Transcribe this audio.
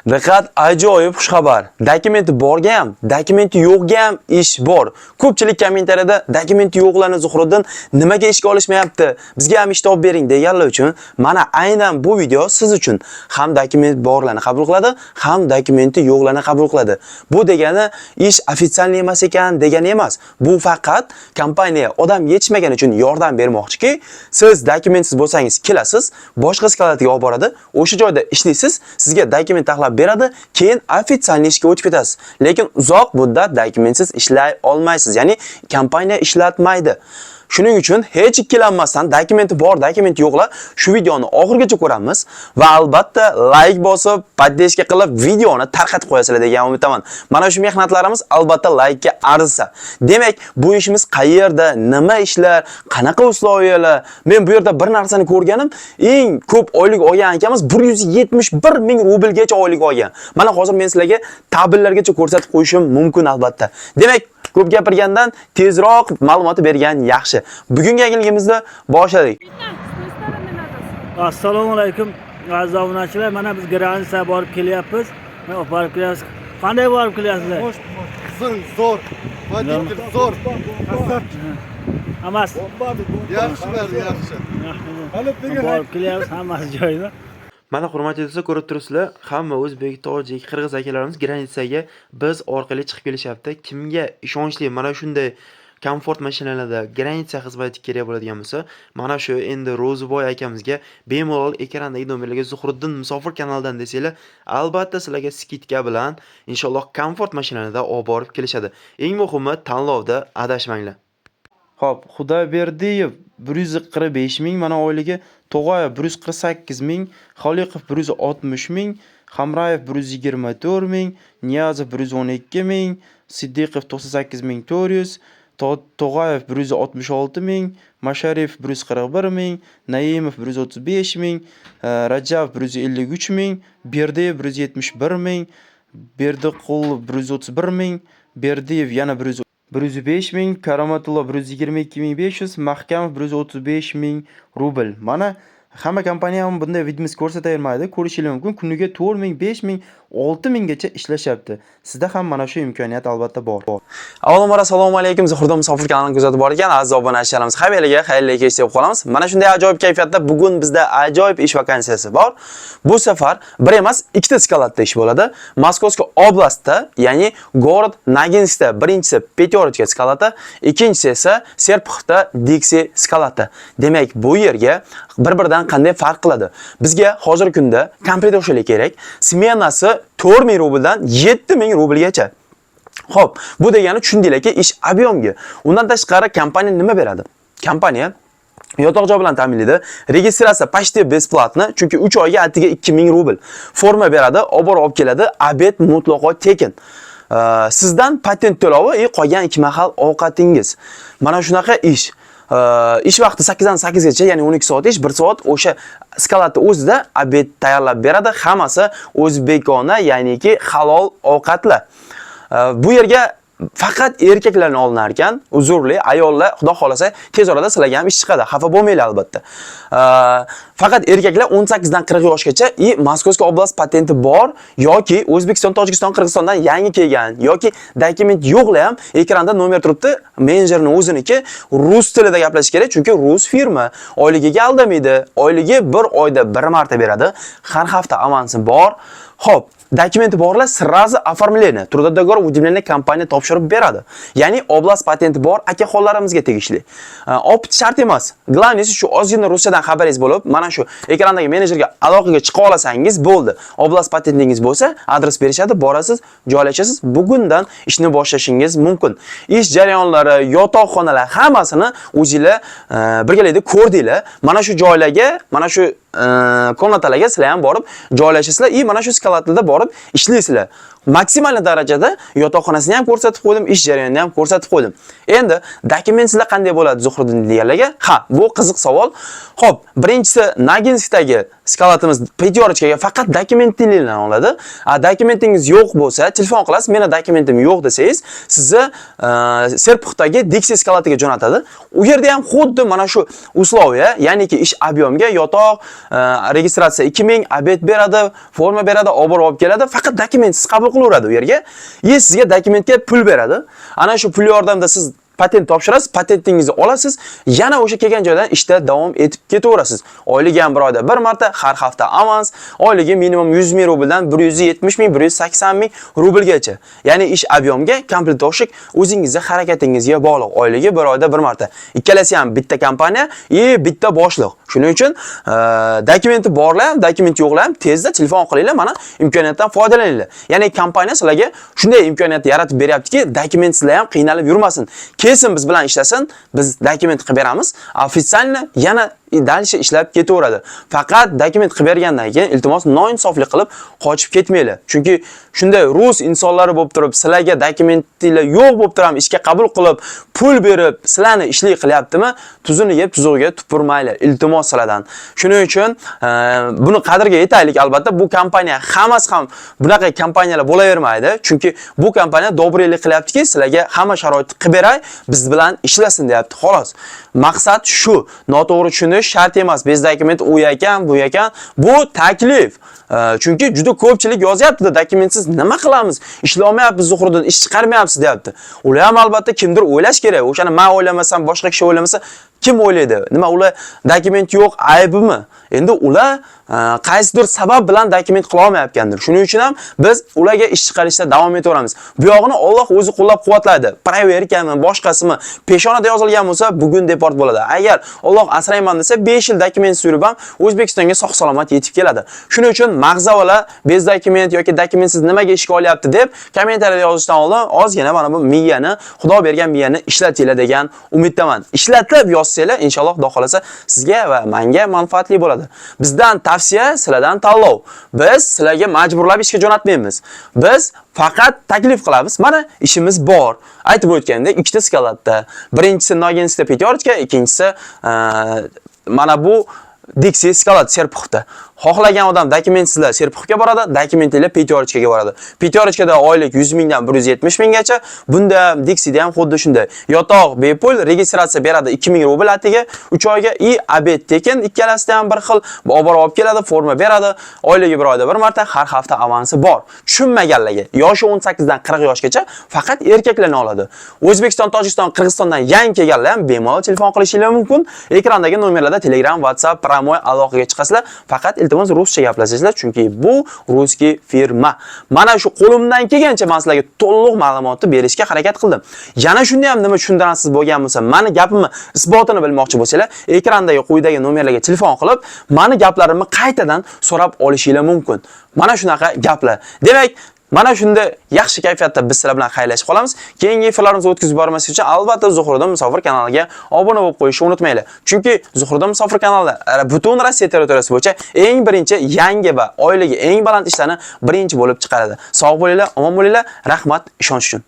Diqqat, ajoyib xushxabar. Dokumenti borga ham, dokumenti yo'qga ham ish bor. Ko'pchilik kommentariyada dokumenti yo'qlarni Zuhriddin nimaga ishga olishmayapti? Bizga ham ish topib bering deganlar uchun mana aynan bu video siz uchun ham dokument borlarni qabul qiladi, ham dokumenti yo'qlarni qabul qiladi. Bu degani ish ofitsial emas ekan degani emas. Bu faqat kompaniya odam yetishmagani uchun yordam bermoqchiki, siz dokumentsiz bo'lsangiz kelasiz, boshqa skalatiga olib boradi, o'sha joyda ishlaysiz, sizga dokument taxlab beradi, keyin ofitsial ishga o'tib ketasiz. Lekin uzoq muddat dokumentsiz ishlay olmaysiz, ya'ni kompaniya ishlatmaydi. Shuning uchun hech ikkilanmasdan dokumenti bor, dokumenti yo'qlar shu videoni oxirigacha ko'ramiz va albatta like bosib, poddeska qilib videoni tarqatib qo'yasizlar degan umidaman. Mana shu mehnatlarimiz albatta like ga arzisa. Demak, bu ishimiz qayerda, nima ishlar, qanaqa usloviyalar? Men bu yerda bir narsani ko'rganim, eng ko'p oylik olgan akamiz 171 ming rublgacha oylik olgan. Mana hozir men sizlarga tabellargacha ko'rsatib qo'yishim mumkin albatta. Demak, ko'p gapirgandan tezroq ma'lumot bergan yaxshi. Bugungi yangiligimizni boshladik. Assalomu alaykum aziz obunachilar. Mana biz granitsa borib kelyapmiz. Mana borib kelyapmiz. Qanday borib kelyapsizlar? Zo'r. Voditelь zo'r. Hammasi Yaxshi. borib kelyapmiz, hammasi joyida. Mana hurmatli do'stlar, ko'rib turibsizlar, hamma o'zbek, tojik, qirg'iz akalarimiz granitsaga biz orqali chiqib kelishyapti. Kimga ishonchli mana shunday komfort mashinalarda granitsa xizmati kerak bo'ladigan bo'lsa, mana shu endi Ro'ziboy akamizga bemalol ekrandagi nomerlarga Zuhriddin Musofir kanalidan desanglar, albatta sizlarga skidka bilan inshaalloh komfort mashinalarda olib borib kelishadi. Eng muhimi tanlovda adashmanglar. Xo'p, Xudoberdiyev 145 ming, mana oyligi To'g'ayev 148 ming, Xoliqov 160 ming, Hamrayev 124 ming, Niyazov 112 ming, Siddiqov 98 ming 400, To'g'ayev 166 ming, Masharif 141 ming, Naimov 135 ming, Rajab 153 ming, Berdiyev 171 ming, Berdiqul 131 ming, Berdiyev yana 105 ming, Karomatullo 122.500, Mahkamov 135 ming rubl. Mana hamma kompaniya ham bunday videomiz ko'rsatavermaydi. Ko'rishingiz mumkin. Kuniga 4 ming, 5 ming, 6 minggacha ishlashyapti. Sizda ham mana shu imkoniyat albatta bor. Avvalambor assalomu alaykum. Zuhriddin Musofir kanalini kuzatib borgan aziz obunachilarimiz, xayrliga, xayrli kech deb qolamiz. Mana shunday ajoyib kayfiyatda bugun bizda ajoyib ish vakansiyasi bor. Bu safar bir emas, ikkita skalatda ish bo'ladi. Moskovskiy oblastda, ya'ni город Noginskda birinchisi Petyorochka skalata, ikkinchisi esa Serpuxda Dixi skalata. Demak, bu yerga bir-biridan qanday farq qiladi? Bizga hozirgi kunda kompyuter o'shalik kerak. Smenasi 4 ming rubldan 7 ming rublgacha. Xo'p, bu degani tushundinglarki, ish объемga. Undan tashqari kompaniya nima beradi? Kompaniya yotoq joy bilan ta'minlaydi. Registratsiya почти бесплатно, chunki 3 oyga atiga 2 ming rubl. Forma beradi, olib keladi, obed mutlaqo tekin. Sizdan patent to'lovi, qolgan 2 mahal ovqatingiz. Mana shunaqa ish. Ish vaqti 8 dan 8 gacha, ya'ni 12 soat ish, 1 soat o'sha skalatda o'zida obed tayyorlab beradi. Hammasi o'zbekona, ya'niki halol ovqatlar. Bu yerga faqat erkaklarni olinar ekan, uzrli ayollar xudo xolasa tez orada sizlarga ham ish chiqadi. Xafa bo'lmanglar albatta. Faqat erkaklar 18 dan 40 yoshgacha Moskovskiy oblast patenti bor yoki O'zbekiston, Tojikiston, Qirg'izistondan yangi kelgan yoki dokument yo'qlar ham ekranda nomer turibdi. Menejerning o'ziniki rus tilida gaplashish kerak, chunki rus firma oyligiga aldamaydi. Oyligi 1 oyda 1 marta beradi. Har hafta avansi bor. Xo'p, dokumenti borlar sразу оформление. Трудовой договор выделение kompaniya topshirib beradi. Ya'ni oblast patenti bor aka-xonlarimizga tegishli. Opit shart emas. Главное shu ozgina ruschadan xabaringiz bo'lib, mana shu ekrandagi menejerga aloqaga chiqa olasangiz bo'ldi. Oblast patentingiz bo'lsa, adres berishadi, borasiz, joylashasiz. Bugundan ishni boshlashingiz mumkin. Ish jarayonlari, yotoqxonalar hammasini o'zingizlar birgalikda ko'rdinglar. Mana shu joylarga, mana shu komnatalarga sizlar ham borib joylashasizlar. Mana shu skalatlarda borib ishlaysizlar. Maksimal darajada yotoqxonasini ham ko'rsatib qo'ydim, ish jarayonini ham ko'rsatib qo'ydim. Endi dokumentsizlar qanday bo'ladi Zuhriddin deganlarga? Ha, bu qiziq savol. Xo'p, birinchisi Noginskdagi skalatimiz pyaterочкаga faqat dokumentingizdan oladi. Dokumentingiz yo'q bo'lsa, telefon qilasiz, meni dokumentim yo'q desangiz, sizni Serpuxdagi Dixie skalatiga jo'natadi. U yerda ham xuddi mana shu usloviya, ya'niki ish объемga yotoq, registratsiya 2000, obed beradi, forma beradi, olib keladi, faqat dokumentsiz qabul qilaveradi u yerga. Sizga dokumentga pul beradi. Ana shu pul yordamida siz patent topshirasiz, patentingizni olasiz, yana o'sha kelgan joydan ishda davom etib ketaverasiz. Oyligi ham bir oyda bir marta, har hafta avans, oyligi minimum 100 ming rubldan 170 ming, 180 ming rublgacha. Ya'ni ish объемga komplet to'shik o'zingizning harakatingizga bog'liq. Oyligi bir oyda bir marta. Ikkalasi ham bitta kompaniya, bitta boshliq. Shuning uchun dokumenti borlar, dokumenti yo'qlar, tezda telefon qilinglar, mana imkoniyatdan foydalaninglar. Ya'ni kompaniya sizlarga shunday imkoniyat yaratib beryaptiki, dokumentsizlar ham qiynalib yurmasin. Kesin biz bilan ishlasin, biz dokument qilib beramiz. Ofitsialni yana dalsha ishlab ketaveradi. Faqat dokument qilib bergandan keyin iltimos noinsoflik qilib qochib ketmanglar. Chunki shunday rus insonlari bo'lib turib, sizlarga dokumentinglar yo'q bo'lib turib, ishga qabul qilib, pul berib, sizlarni ishlik qilyaptimi? Tuzini yeb, tuzug'iga tupurmanglar. Iltimos sizlardan. Shuning uchun buni qadriga yetaylik albatta. Bu kompaniya hammasi ham bunaqa kompaniyalar bo'lavermaydi. Chunki bu kompaniya dobriylik qilyaptiki, sizlarga hamma sharoitni qilib beray, biz bilan ishlasin deyapti, xolos. Maqsad shu. Noto'g'ri tushunish shart emas. Bez dokument u ekan, bu ekan. Bu taklif. Chunki juda ko'pchilik yozyapti, dokumentsiz nima qilamiz? Ishlamayapmiz, Zuhriddin ish chiqarmayapsiz deyapti. Ular ham albatta kimdir o'ylash kerak. O'shani men o'ylamasam, boshqa kishi o'ylamasa, kim o'ylaydi? Nima ular dokument yo'q, aybimi? Endi ular qaysidir sabab bilan dokument qila olmayotgandir. Shuning uchun ham biz ularga ish chiqarishda davom etaveramiz. Bu yog'ini Alloh o'zi qo'llab-quvvatlaydi. Proverkami, boshqasimi peshonada yozilgan bo'lsa, bugun deport bo'ladi. Agar Alloh asrayman desa, 5 yil dokument surib ham O'zbekistonga sog'-salomat yetib keladi. Shuning uchun mag'zavalar bez dokument yoki dokumentsiz nimaga ishga olyapti deb kommentariyada yozishdan oldin ozgina mana bu miyani, Xudo bergan miyani ishlatinglar degan umiddaman. Ishlatib yozsanglar, inshaalloh Xudo xolasa sizga va menga manfaatli bo'ladi. Bizdan tavsiya, sizlardan tanlov. Biz sizlarga majburlab ishga jo'natmaymiz. Biz faqat taklif qilamiz. Mana ishimiz bor. Aytib o'tgandek, ikkita skalatda. Birinchisi Nogenskda pyaterочка, ikkinchisi mana bu Dixie skalat Serpuxda. Xohlagan odam dokumentsizlar Serpuxga boradi, dokumentlar pyaterочкаga boradi. Pyaterочкада oylik 100 mingdan 170 minggacha, bunda Dixie'da ham xuddi shunday. Yotoq bepul, registratsiya beradi 2000 rubl atiga 3 oyga, obed tekin, ikkalasida ham bir xil, olib keladi, forma beradi, oyligi bir oyda bir marta, har hafta avansi bor. Tushunmaganlarga, yoshi 18 dan 40 yoshgacha faqat erkaklarni oladi. O'zbekiston, Tojikiston, Qirg'izistondan yangi kelganlar ham bemalol telefon qilishingiz mumkin. Ekrandagi nomerlarda Telegram, WhatsApp, Pramoy aloqaga chiqasizlar. Faqat iltimos ruscha gaplasangizlar, chunki bu ruskiy firma. Mana shu qo'limdan kelgancha men sizlarga to'liq ma'lumotni berishga harakat qildim. Yana shunda ham nima tushuntiransiz bo'lgan bo'lsa, meni gapimni isbotini bilmoqchi bo'lsanglar, ekrandagi quyidagi nomerlarga telefon qilib, meni gaplarimni qaytadan so'rab olishingiz mumkin. Mana shunaqa gaplar. Demak, mana shunda yaxshi kayfiyatda biz sizlar bilan xayrlashib qolamiz. Keyingi efirlarimizni o'tkazib bormaslik uchun albatta Zuhriddin Musofir kanaliga obuna bo'lib qo'yishni unutmanglar. Chunki Zuhriddin Musofir kanali butun Rossiya territoriyasi bo'yicha eng birinchi yangi va oyligi eng baland ishlarni birinchi bo'lib chiqaradi. Sog' bo'linglar, omon bo'linglar. Rahmat ishonch uchun.